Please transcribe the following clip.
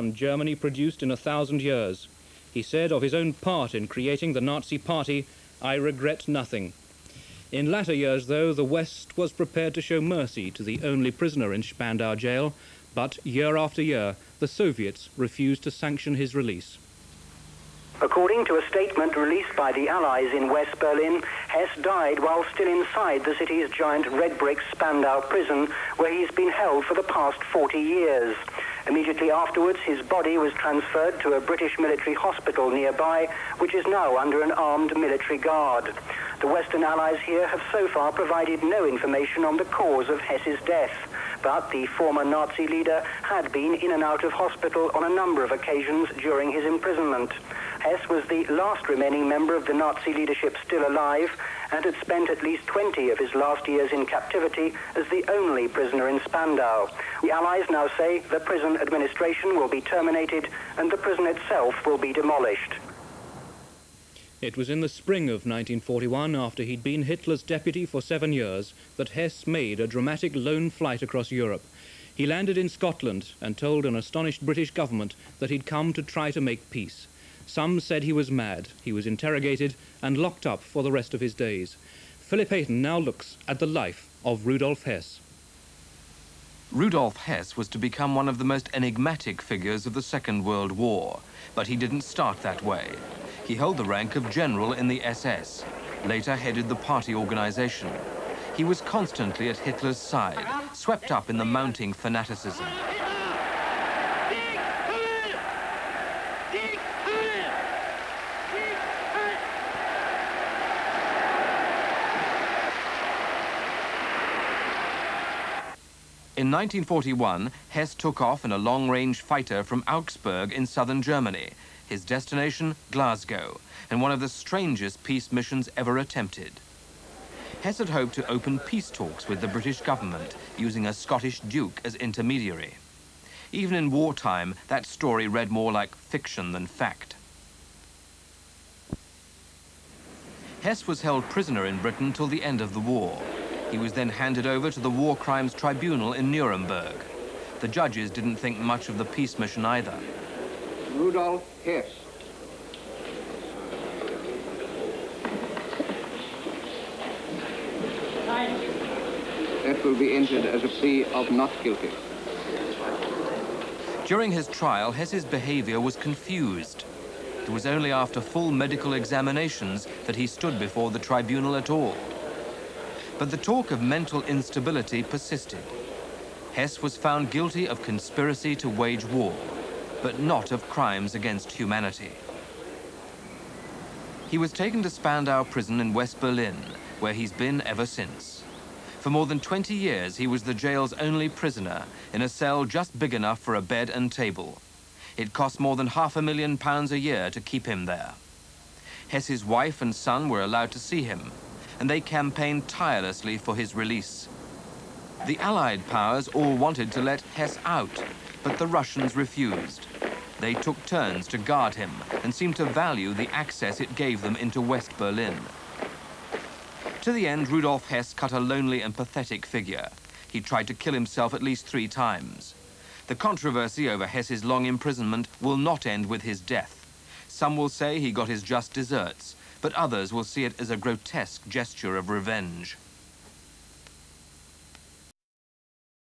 Germany produced in 1,000 years. He said of his own part in creating the Nazi Party, "I regret nothing." In latter years, though, the West was prepared to show mercy to the only prisoner in Spandau jail, but year after year, the Soviets refused to sanction his release. According to a statement released by the Allies in West Berlin, Hess died while still inside the city's giant red brick Spandau prison, where he's been held for the past 40 years. Immediately afterwards, his body was transferred to a British military hospital nearby, which is now under an armed military guard. The Western Allies here have so far provided no information on the cause of Hess's death, but the former Nazi leader had been in and out of hospital on a number of occasions during his imprisonment. Hess was the last remaining member of the Nazi leadership still alive and had spent at least 20 of his last years in captivity as the only prisoner in Spandau. The Allies now say the prison administration will be terminated and the prison itself will be demolished. It was in the spring of 1941, after he'd been Hitler's deputy for 7 years, that Hess made a dramatic lone flight across Europe. He landed in Scotland and told an astonished British government that he'd come to try to make peace. Some said he was mad. He was interrogated and locked up for the rest of his days. Philip Hayton now looks at the life of Rudolf Hess. Rudolf Hess was to become one of the most enigmatic figures of the Second World War, but he didn't start that way. He held the rank of general in the SS, later headed the party organization. He was constantly at Hitler's side, swept up in the mounting fanaticism. In 1941, Hess took off in a long-range fighter from Augsburg in southern Germany, his destination Glasgow, and one of the strangest peace missions ever attempted. Hess had hoped to open peace talks with the British government, using a Scottish duke as intermediary. Even in wartime, that story read more like fiction than fact. Hess was held prisoner in Britain till the end of the war. He was then handed over to the War Crimes Tribunal in Nuremberg. The judges didn't think much of the peace mission either. Rudolf Hess. That will be entered as a plea of not guilty. During his trial, Hess's behavior was confused. It was only after full medical examinations that he stood before the tribunal at all. But the talk of mental instability persisted. Hess was found guilty of conspiracy to wage war, but not of crimes against humanity. He was taken to Spandau prison in West Berlin, where he's been ever since. For more than 20 years, he was the jail's only prisoner, in a cell just big enough for a bed and table. It cost more than £500,000 a year to keep him there. Hess's wife and son were allowed to see him, and they campaigned tirelessly for his release. The Allied powers all wanted to let Hess out, but the Russians refused. They took turns to guard him and seemed to value the access it gave them into West Berlin. To the end, Rudolf Hess cut a lonely and pathetic figure. He tried to kill himself at least 3 times. The controversy over Hess's long imprisonment will not end with his death. Some will say he got his just deserts, but others will see it as a grotesque gesture of revenge.